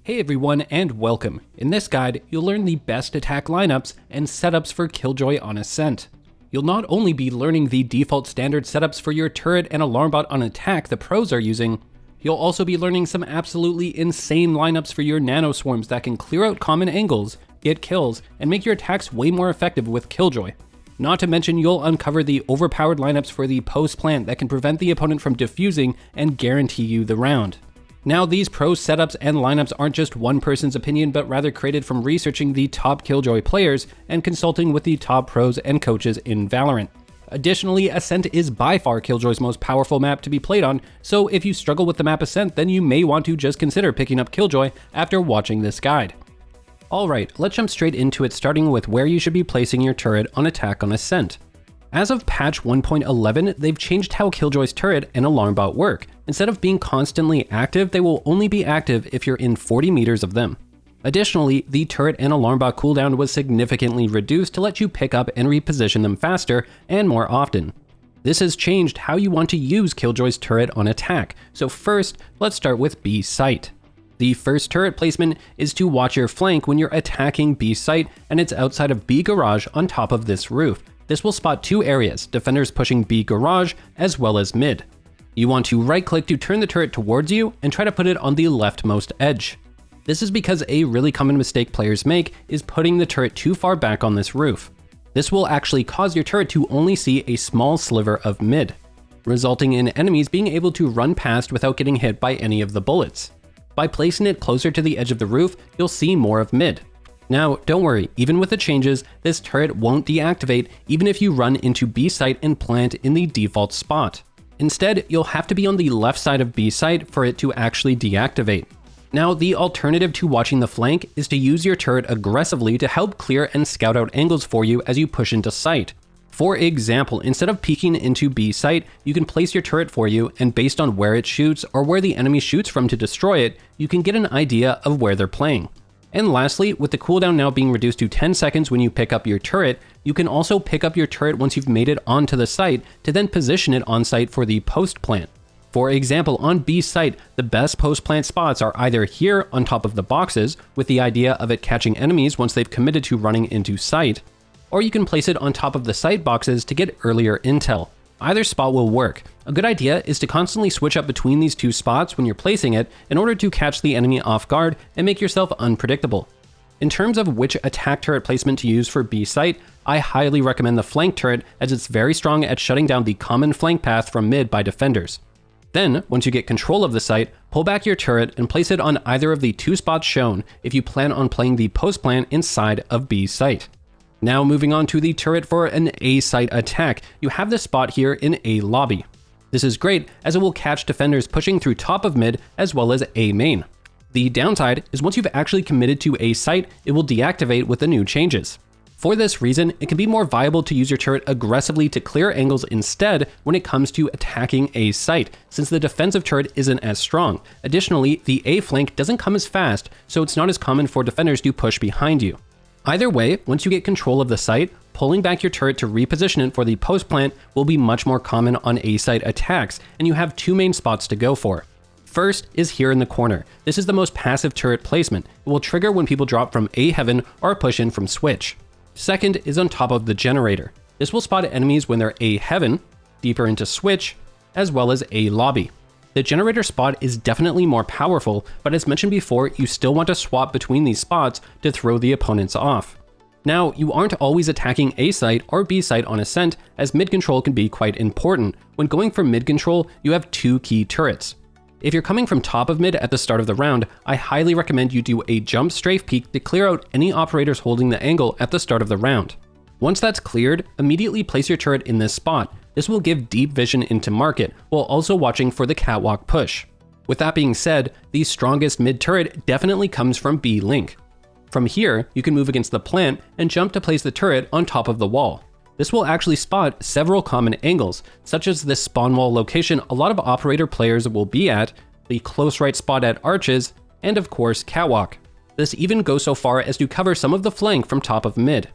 Hey everyone and welcome. In this guide, you'll learn the best attack lineups and setups for Killjoy on Ascent. You'll not only be learning the default standard setups for your turret and Alarmbot on attack the pros are using, you'll also be learning some absolutely insane lineups for your Nanoswarms that can clear out common angles, get kills, and make your attacks way more effective with Killjoy. Not to mention you'll uncover the overpowered lineups for the post plant that can prevent the opponent from defusing and guarantee you the round. Now, these pro setups and lineups aren't just one person's opinion, but rather created from researching the top Killjoy players and consulting with the top pros and coaches in Valorant. Additionally, Ascent is by far Killjoy's most powerful map to be played on, so if you struggle with the map Ascent, then you may want to just consider picking up Killjoy after watching this guide. Alright, let's jump straight into it, starting with where you should be placing your turret on attack on Ascent. As of patch 1.11, they've changed how Killjoy's turret and Alarmbot work. Instead of being constantly active, they will only be active if you're in 40 meters of them. Additionally, the turret and Alarmbot cooldown was significantly reduced to let you pick up and reposition them faster and more often. This has changed how you want to use Killjoy's turret on attack, so first, let's start with B site. The first turret placement is to watch your flank when you're attacking B site, and it's outside of B garage on top of this roof. This will spot two areas, defenders pushing B garage as well as mid. You want to right click to turn the turret towards you and try to put it on the leftmost edge. This is because a really common mistake players make is putting the turret too far back on this roof. This will actually cause your turret to only see a small sliver of mid, resulting in enemies being able to run past without getting hit by any of the bullets. By placing it closer to the edge of the roof, you'll see more of mid. Now, don't worry, even with the changes, this turret won't deactivate even if you run into B site and plant in the default spot. Instead, you'll have to be on the left side of B site for it to actually deactivate. Now, the alternative to watching the flank is to use your turret aggressively to help clear and scout out angles for you as you push into site. For example, instead of peeking into B site, you can place your turret for you, and based on where it shoots or where the enemy shoots from to destroy it, you can get an idea of where they're playing. And lastly, with the cooldown now being reduced to 10 seconds when you pick up your turret, you can also pick up your turret once you've made it onto the site to then position it on site for the post plant. For example, on B site, the best post plant spots are either here on top of the boxes, with the idea of it catching enemies once they've committed to running into site, or you can place it on top of the site boxes to get earlier intel. Either spot will work. A good idea is to constantly switch up between these two spots when you're placing it in order to catch the enemy off guard and make yourself unpredictable. In terms of which attack turret placement to use for B site, I highly recommend the flank turret as it's very strong at shutting down the common flank path from mid by defenders. Then, once you get control of the site, pull back your turret and place it on either of the two spots shown if you plan on playing the post plant inside of B site. Now moving on to the turret for an A site attack, you have this spot here in A lobby. This is great as it will catch defenders pushing through top of mid as well as A main. The downside is once you've actually committed to A site, it will deactivate with the new changes. For this reason, it can be more viable to use your turret aggressively to clear angles instead when it comes to attacking A site, since the defensive turret isn't as strong. Additionally, the A flank doesn't come as fast, so it's not as common for defenders to push behind you. Either way, once you get control of the site, pulling back your turret to reposition it for the post plant will be much more common on A site attacks, and you have two main spots to go for. First is here in the corner. This is the most passive turret placement. It will trigger when people drop from A heaven or push in from switch. Second is on top of the generator. This will spot enemies when they're A heaven, deeper into switch, as well as A lobby. The generator spot is definitely more powerful, but as mentioned before, you still want to swap between these spots to throw the opponents off. Now, you aren't always attacking A site or B site on Ascent, as mid control can be quite important. When going for mid control, you have two key turrets. If you're coming from top of mid at the start of the round, I highly recommend you do a jump strafe peek to clear out any operators holding the angle at the start of the round. Once that's cleared, immediately place your turret in this spot. This will give deep vision into market, while also watching for the catwalk push. With that being said, the strongest mid turret definitely comes from B link. From here, you can move against the plant and jump to place the turret on top of the wall. This will actually spot several common angles, such as this spawn wall location a lot of operator players will be at, the close right spot at arches, and of course catwalk. This even goes so far as to cover some of the flank from top of mid.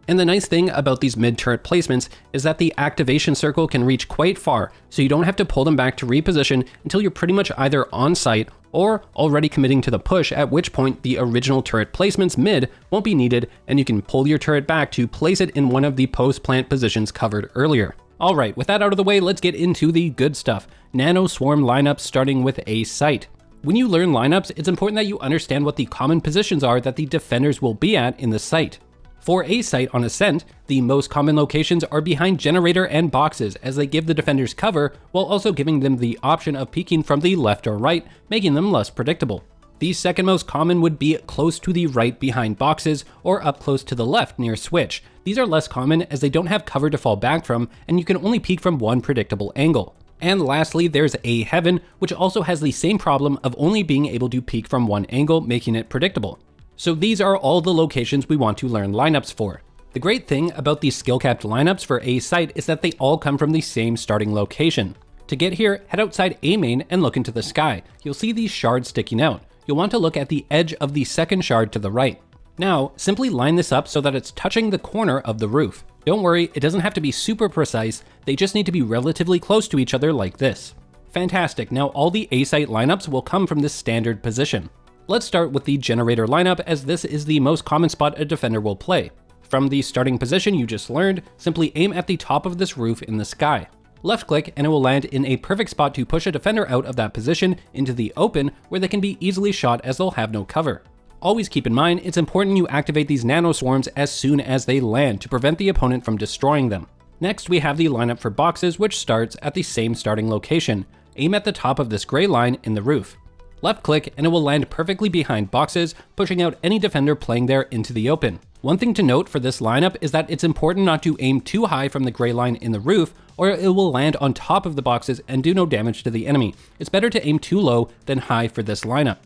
And the nice thing about these mid-turret placements is that the activation circle can reach quite far, so you don't have to pull them back to reposition until you're pretty much either on site or already committing to the push, at which point the original turret placements mid won't be needed and you can pull your turret back to place it in one of the post-plant positions covered earlier. Alright, with that out of the way, let's get into the good stuff. Nanoswarm lineups starting with a site. When you learn lineups, it's important that you understand what the common positions are that the defenders will be at in the site. For a site on Ascent, the most common locations are behind generator and boxes, as they give the defenders cover while also giving them the option of peeking from the left or right, making them less predictable. The second most common would be close to the right behind boxes or up close to the left near switch. These are less common as they don't have cover to fall back from and you can only peek from one predictable angle. And lastly, there's a heaven, which also has the same problem of only being able to peek from one angle, making it predictable. So these are all the locations we want to learn lineups for. The great thing about these SkillCapped lineups for a site is that they all come from the same starting location. To get here, head outside A main and look into the sky. You'll see these shards sticking out. You'll want to look at the edge of the second shard to the right. Now, simply line this up so that it's touching the corner of the roof. Don't worry, it doesn't have to be super precise, they just need to be relatively close to each other like this. Fantastic, now all the A site lineups will come from this standard position. Let's start with the generator lineup, as this is the most common spot a defender will play. From the starting position you just learned, simply aim at the top of this roof in the sky. Left click and it will land in a perfect spot to push a defender out of that position into the open where they can be easily shot as they'll have no cover. Always keep in mind, it's important you activate these nanoswarms as soon as they land to prevent the opponent from destroying them. Next we have the lineup for boxes, which starts at the same starting location. Aim at the top of this gray line in the roof. Left click and it will land perfectly behind boxes, pushing out any defender playing there into the open. One thing to note for this lineup is that it's important not to aim too high from the gray line in the roof, or it will land on top of the boxes and do no damage to the enemy. It's better to aim too low than high for this lineup.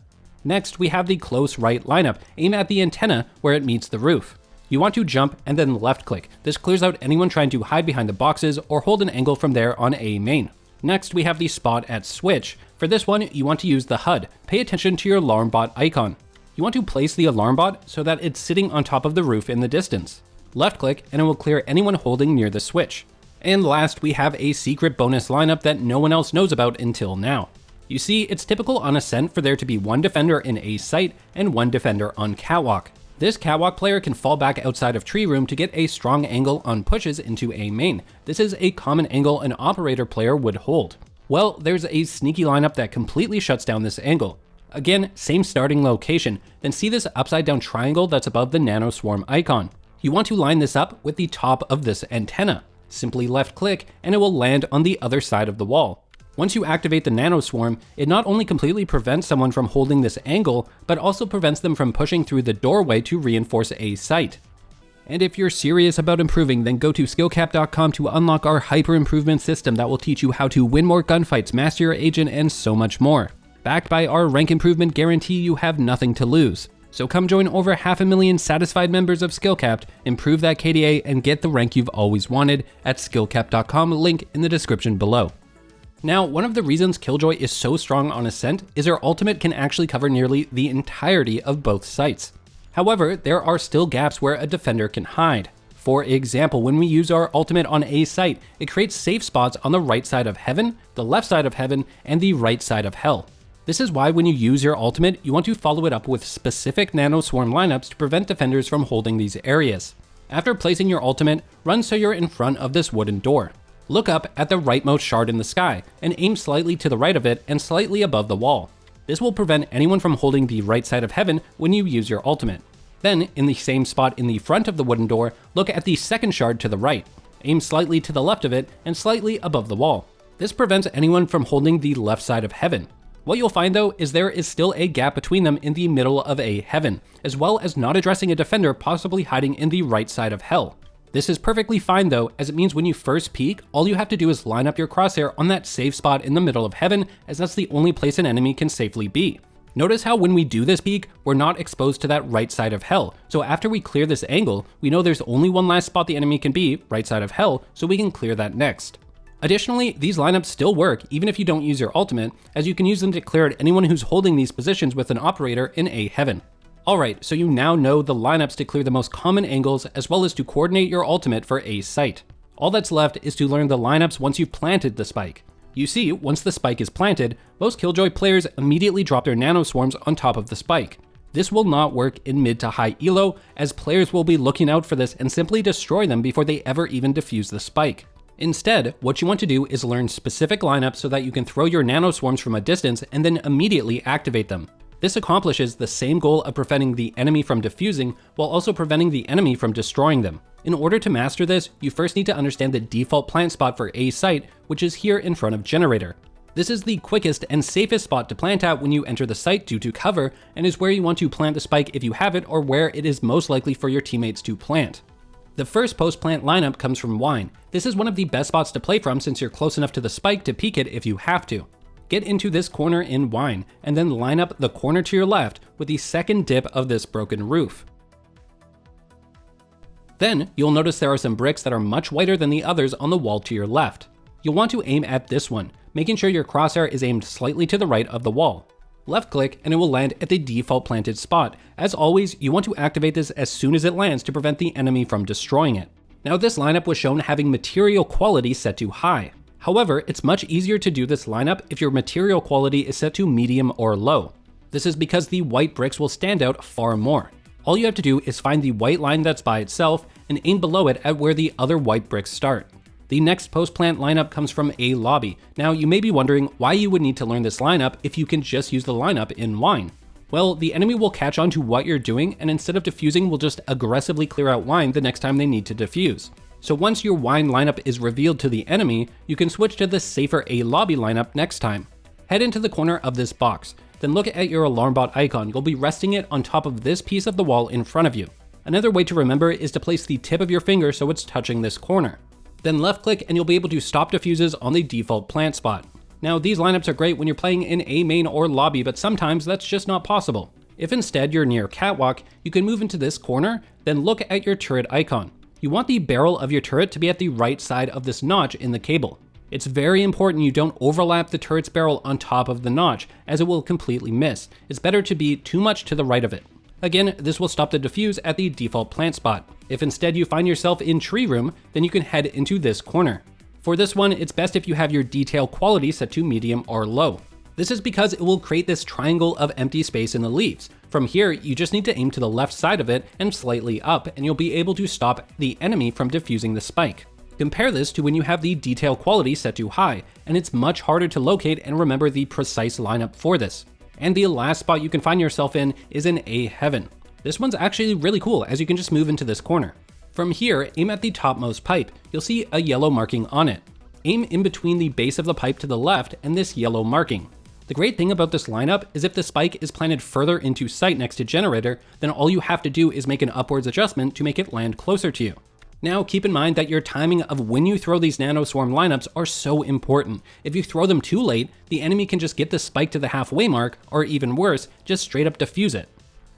Next, we have the close right lineup. Aim at the antenna where it meets the roof. You want to jump and then left click. This clears out anyone trying to hide behind the boxes or hold an angle from there on A main. Next, we have the spot at switch. For this one, you want to use the HUD. Pay attention to your Alarmbot icon. You want to place the Alarmbot so that it's sitting on top of the roof in the distance. Left click and it will clear anyone holding near the switch. And last, we have a secret bonus lineup that no one else knows about until now. You see, it's typical on Ascent for there to be one defender in a site and one defender on Catwalk. This Catwalk player can fall back outside of tree room to get a strong angle on pushes into A main. This is a common angle an operator player would hold. Well, there's a sneaky lineup that completely shuts down this angle. Again, same starting location, then see this upside down triangle that's above the Nanoswarm icon. You want to line this up with the top of this antenna. Simply left click and it will land on the other side of the wall. Once you activate the Nanoswarm, it not only completely prevents someone from holding this angle, but also prevents them from pushing through the doorway to reinforce a site. And if you're serious about improving, then go to SkillCapped.com to unlock our hyper improvement system that will teach you how to win more gunfights, master your agent, and so much more. Backed by our rank improvement guarantee, you have nothing to lose. So come join over 500,000 satisfied members of SkillCapped, improve that KDA, and get the rank you've always wanted at SkillCapped.com, link in the description below. Now, one of the reasons Killjoy is so strong on Ascent is her ultimate can actually cover nearly the entirety of both sites. However, there are still gaps where a defender can hide. For example, when we use our ultimate on a site, it creates safe spots on the right side of heaven, the left side of heaven, and the right side of hell. This is why when you use your ultimate, you want to follow it up with specific Nanoswarm lineups to prevent defenders from holding these areas. After placing your ultimate, run so you're in front of this wooden door. Look up at the rightmost shard in the sky, and aim slightly to the right of it and slightly above the wall. This will prevent anyone from holding the right side of heaven when you use your ultimate. Then, in the same spot in the front of the wooden door, look at the second shard to the right. Aim slightly to the left of it and slightly above the wall. This prevents anyone from holding the left side of heaven. What you'll find though is there is still a gap between them in the middle of a heaven, as well as not addressing a defender possibly hiding in the right side of hell. This is perfectly fine though, as it means when you first peek, all you have to do is line up your crosshair on that safe spot in the middle of heaven, as that's the only place an enemy can safely be. Notice how when we do this peek, we're not exposed to that right side of hell, so after we clear this angle, we know there's only one last spot the enemy can be, right side of hell, so we can clear that next. Additionally, these lineups still work even if you don't use your ultimate, as you can use them to clear out anyone who's holding these positions with an operator in a heaven. Alright, so you now know the lineups to clear the most common angles as well as to coordinate your ultimate for a site. All that's left is to learn the lineups once you've planted the spike. You see, once the spike is planted, most Killjoy players immediately drop their nanoswarms on top of the spike. This will not work in mid to high elo, as players will be looking out for this and simply destroy them before they ever even defuse the spike. Instead, what you want to do is learn specific lineups so that you can throw your nanoswarms from a distance and then immediately activate them. This accomplishes the same goal of preventing the enemy from defusing while also preventing the enemy from destroying them. In order to master this, you first need to understand the default plant spot for a site, which is here in front of generator. This is the quickest and safest spot to plant at when you enter the site due to cover, and is where you want to plant the spike if you have it or where it is most likely for your teammates to plant. The first post-plant lineup comes from Wine. This is one of the best spots to play from since you're close enough to the spike to peek it if you have to. Get into this corner in Wine, and then line up the corner to your left with the second dip of this broken roof. Then, you'll notice there are some bricks that are much whiter than the others on the wall to your left. You'll want to aim at this one, making sure your crosshair is aimed slightly to the right of the wall. Left click and it will land at the default planted spot. As always, you want to activate this as soon as it lands to prevent the enemy from destroying it. Now this lineup was shown having material quality set to high. However, it's much easier to do this lineup if your material quality is set to medium or low. This is because the white bricks will stand out far more. All you have to do is find the white line that's by itself and aim below it at where the other white bricks start. The next post-plant lineup comes from a lobby. Now you may be wondering why you would need to learn this lineup if you can just use the lineup in Wine. Well, the enemy will catch on to what you're doing and instead of defusing will just aggressively clear out Wine the next time they need to defuse. So once your Wine lineup is revealed to the enemy, you can switch to the safer A lobby lineup next time. Head into the corner of this box, then look at your Alarmbot icon. You'll be resting it on top of this piece of the wall in front of you. Another way to remember is to place the tip of your finger so it's touching this corner. Then left click and you'll be able to stop diffuses on the default plant spot. Now these lineups are great when you're playing in A main or lobby, but sometimes that's just not possible. If instead you're near Catwalk, you can move into this corner, then look at your turret icon. You want the barrel of your turret to be at the right side of this notch in the cable. It's very important you don't overlap the turret's barrel on top of the notch, as it will completely miss. It's better to be too much to the right of it. Again, this will stop the defuse at the default plant spot. If instead you find yourself in tree room, then you can head into this corner. For this one, it's best if you have your detail quality set to medium or low. This is because it will create this triangle of empty space in the leaves. From here, you just need to aim to the left side of it and slightly up, and you'll be able to stop the enemy from defusing the spike. Compare this to when you have the detail quality set to high, and it's much harder to locate and remember the precise lineup for this. And the last spot you can find yourself in is in A heaven. This one's actually really cool as you can just move into this corner. From here, aim at the topmost pipe. You'll see a yellow marking on it. Aim in between the base of the pipe to the left and this yellow marking. The great thing about this lineup is if the spike is planted further into sight next to generator, then all you have to do is make an upwards adjustment to make it land closer to you. Now keep in mind that your timing of when you throw these Nanoswarm lineups are so important. If you throw them too late, the enemy can just get the spike to the halfway mark, or even worse, just straight up defuse it.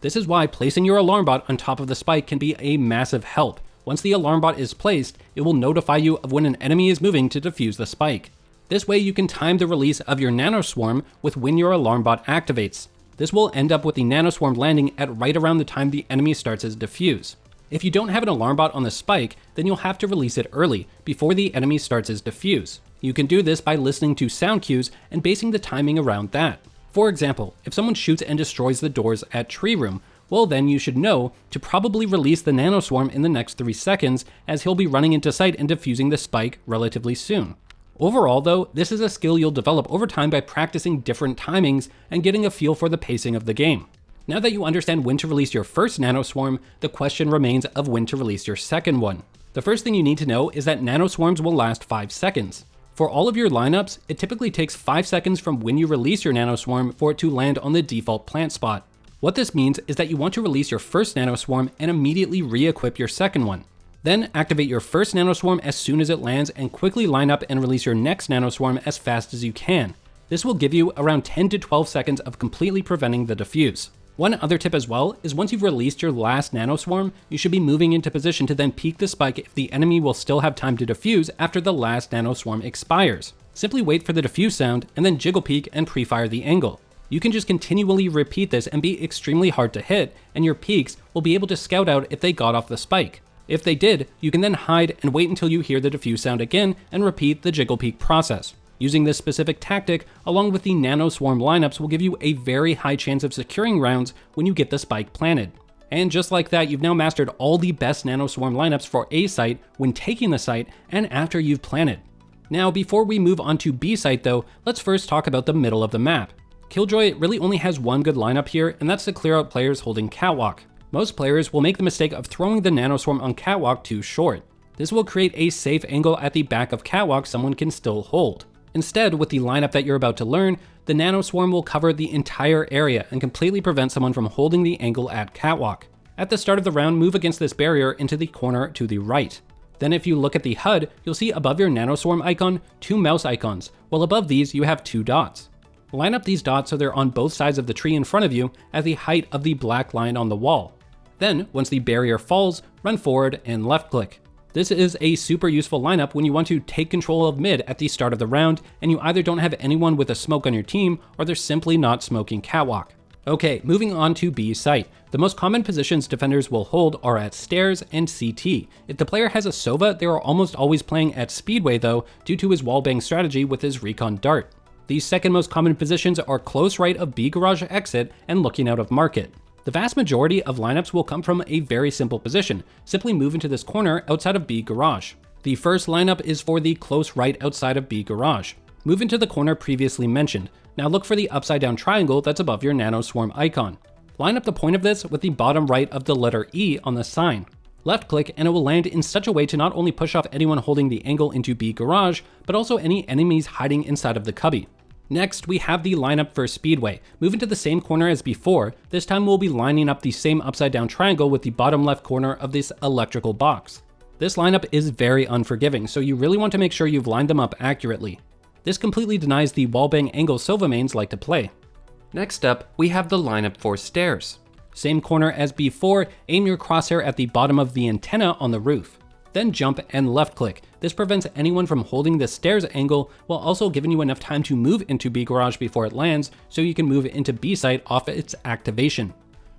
This is why placing your Alarmbot on top of the spike can be a massive help. Once the Alarmbot is placed, it will notify you of when an enemy is moving to defuse the spike. This way you can time the release of your Nanoswarm with when your Alarmbot activates. This will end up with the Nanoswarm landing at right around the time the enemy starts his defuse. If you don't have an Alarmbot on the spike, then you'll have to release it early, before the enemy starts his defuse. You can do this by listening to sound cues and basing the timing around that. For example, if someone shoots and destroys the doors at tree room, well then you should know to probably release the Nanoswarm in the next 3 seconds, as he'll be running into sight and defusing the spike relatively soon. Overall though, this is a skill you'll develop over time by practicing different timings and getting a feel for the pacing of the game. Now that you understand when to release your first Nanoswarm, the question remains of when to release your second one. The first thing you need to know is that Nanoswarms will last 5 seconds. For all of your lineups, it typically takes 5 seconds from when you release your Nanoswarm for it to land on the default plant spot. What this means is that you want to release your first Nanoswarm and immediately re-equip your second one. Then activate your first Nanoswarm as soon as it lands and quickly line up and release your next Nanoswarm as fast as you can. This will give you around 10 to 12 seconds of completely preventing the defuse. One other tip as well is once you've released your last Nanoswarm, you should be moving into position to then peek the spike if the enemy will still have time to defuse after the last Nanoswarm expires. Simply wait for the defuse sound and then jiggle peek and pre-fire the angle. You can just continually repeat this and be extremely hard to hit, and your peeks will be able to scout out if they got off the spike. If they did, you can then hide and wait until you hear the defuse sound again and repeat the jiggle peek process. Using this specific tactic, along with the Nanoswarm lineups, will give you a very high chance of securing rounds when you get the spike planted. And just like that, you've now mastered all the best Nanoswarm lineups for A site when taking the site and after you've planted. Now, before we move on to B site though, let's first talk about the middle of the map. Killjoy really only has one good lineup here, and that's to clear out players holding Catwalk. Most players will make the mistake of throwing the Nanoswarm on Catwalk too short. This will create a safe angle at the back of Catwalk someone can still hold. Instead, with the lineup that you're about to learn, the Nanoswarm will cover the entire area and completely prevent someone from holding the angle at Catwalk. At the start of the round, move against this barrier into the corner to the right. Then if you look at the HUD, you'll see above your Nanoswarm icon, 2 mouse icons, while above these you have 2 dots. Line up these dots so they're on both sides of the tree in front of you at the height of the black line on the wall. Then, once the barrier falls, run forward and left click. This is a super useful lineup when you want to take control of mid at the start of the round and you either don't have anyone with a smoke on your team or they're simply not smoking Catwalk. Okay, moving on to B site. The most common positions defenders will hold are at stairs and CT. If the player has a Sova, they are almost always playing at Speedway though, due to his wallbang strategy with his recon dart. The second most common positions are close right of B garage exit and looking out of market. The vast majority of lineups will come from a very simple position. Simply move into this corner outside of B garage. The first lineup is for the close right outside of B garage. Move into the corner previously mentioned. Now look for the upside down triangle that's above your Nanoswarm icon. Line up the point of this with the bottom right of the letter E on the sign. Left click and it will land in such a way to not only push off anyone holding the angle into B garage, but also any enemies hiding inside of the cubby. Next, we have the lineup for Speedway. Move into the same corner as before. This time we'll be lining up the same upside down triangle with the bottom left corner of this electrical box. This lineup is very unforgiving, so you really want to make sure you've lined them up accurately. This completely denies the wallbang angle Sova mains like to play. Next up, we have the lineup for stairs. Same corner as before, aim your crosshair at the bottom of the antenna on the roof. Then jump and left click. This prevents anyone from holding the stairs angle while also giving you enough time to move into B garage before it lands so you can move into B site off its activation.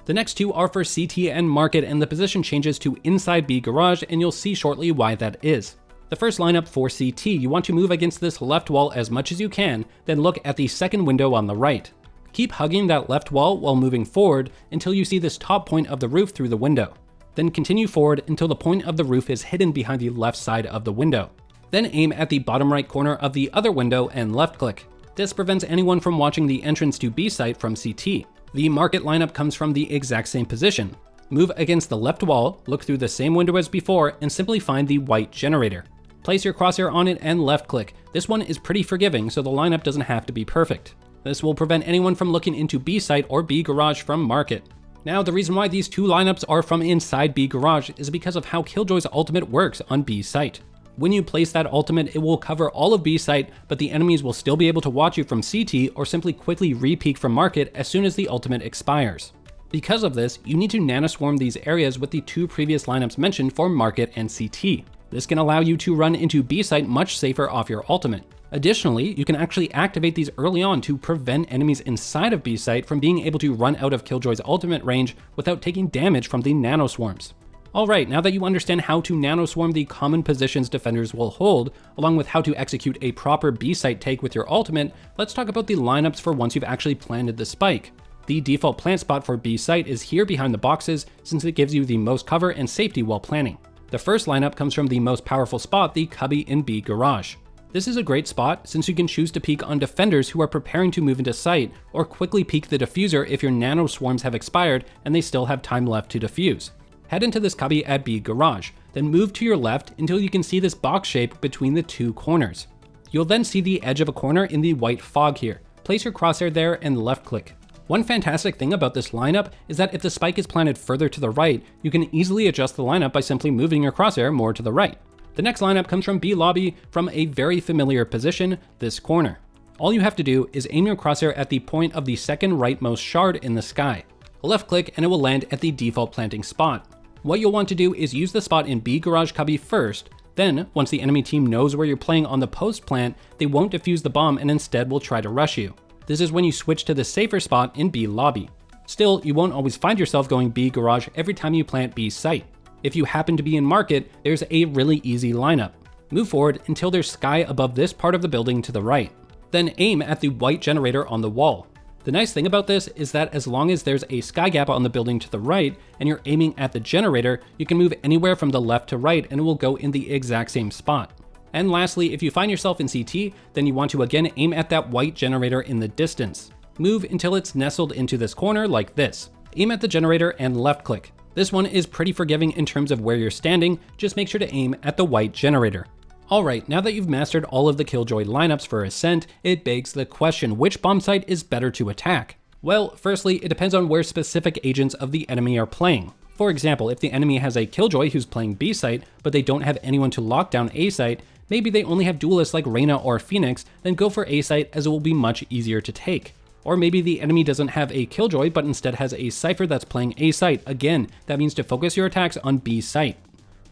The next two are for CT and market and the position changes to inside B garage and you'll see shortly why that is. The first lineup for CT, you want to move against this left wall as much as you can, then look at the second window on the right. Keep hugging that left wall while moving forward until you see this top point of the roof through the window. Then continue forward until the point of the roof is hidden behind the left side of the window. Then aim at the bottom right corner of the other window and left click. This prevents anyone from watching the entrance to B site from CT. The market lineup comes from the exact same position. Move against the left wall, look through the same window as before, and simply find the white generator. Place your crosshair on it and left click. This one is pretty forgiving, so the lineup doesn't have to be perfect. This will prevent anyone from looking into B site or B garage from market. Now, the reason why these two lineups are from inside B garage is because of how Killjoy's ultimate works on B site. When you place that ultimate, it will cover all of B site, but the enemies will still be able to watch you from CT or simply quickly re-peek from market as soon as the ultimate expires. Because of this, you need to nanoswarm these areas with the two previous lineups mentioned for market and CT. This can allow you to run into B site much safer off your ultimate. Additionally, you can actually activate these early on to prevent enemies inside of B site from being able to run out of Killjoy's ultimate range without taking damage from the nanoswarms. Alright, now that you understand how to nanoswarm the common positions defenders will hold, along with how to execute a proper B site take with your ultimate, let's talk about the lineups for once you've actually planted the spike. The default plant spot for B site is here behind the boxes since it gives you the most cover and safety while planting. The first lineup comes from the most powerful spot, the cubby in B garage. This is a great spot since you can choose to peek on defenders who are preparing to move into site, or quickly peek the diffuser if your nanoswarms have expired and they still have time left to defuse. Head into this cubby at B garage, then move to your left until you can see this box shape between the two corners. You'll then see the edge of a corner in the white fog here. Place your crosshair there and left click. One fantastic thing about this lineup is that if the spike is planted further to the right, you can easily adjust the lineup by simply moving your crosshair more to the right. The next lineup comes from B lobby from a very familiar position, this corner. All you have to do is aim your crosshair at the point of the second rightmost shard in the sky. Left click and it will land at the default planting spot. What you'll want to do is use the spot in B garage cubby first, then once the enemy team knows where you're playing on the post plant, they won't defuse the bomb and instead will try to rush you. This is when you switch to the safer spot in B lobby. Still, you won't always find yourself going B garage every time you plant B site. If you happen to be in market, there's a really easy lineup. Move forward until there's sky above this part of the building to the right. Then aim at the white generator on the wall. The nice thing about this is that as long as there's a sky gap on the building to the right and you're aiming at the generator, you can move anywhere from the left to right and it will go in the exact same spot. And lastly, if you find yourself in CT, then you want to again aim at that white generator in the distance. Move until it's nestled into this corner like this. Aim at the generator and left click. This one is pretty forgiving in terms of where you're standing, just make sure to aim at the white generator. Alright, now that you've mastered all of the Killjoy lineups for Ascent, it begs the question, which bombsite is better to attack? Well, firstly, it depends on where specific agents of the enemy are playing. For example, if the enemy has a Killjoy who's playing B site, but they don't have anyone to lock down A site, maybe they only have duelists like Reyna or Phoenix, then go for A site as it will be much easier to take. Or maybe the enemy doesn't have a Killjoy but instead has a Cypher that's playing A site. Again, that means to focus your attacks on B site.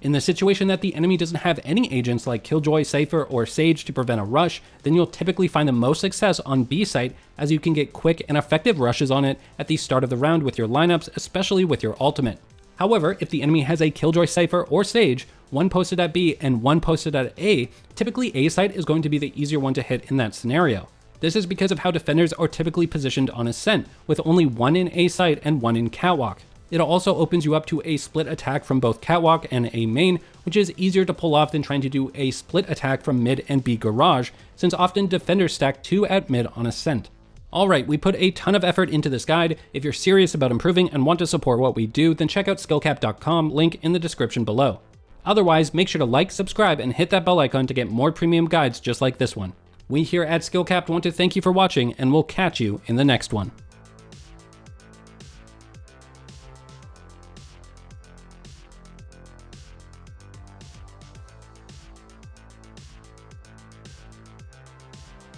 In the situation that the enemy doesn't have any agents like Killjoy, Cypher, or Sage to prevent a rush, then you'll typically find the most success on B site as you can get quick and effective rushes on it at the start of the round with your lineups, especially with your ultimate. However, if the enemy has a Killjoy, Cypher, or Sage, one posted at B and one posted at A, typically A site is going to be the easier one to hit in that scenario. This is because of how defenders are typically positioned on Ascent, with only one in A site and one in Catwalk. It also opens you up to a split attack from both Catwalk and A main, which is easier to pull off than trying to do a split attack from mid and B garage, since often defenders stack 2 at mid on Ascent. Alright, we put a ton of effort into this guide. If you're serious about improving and want to support what we do, then check out SkillCapped.com, link in the description below. Otherwise, make sure to like, subscribe, and hit that bell icon to get more premium guides just like this one. We here at SkillCapped want to thank you for watching, and we'll catch you in the next one.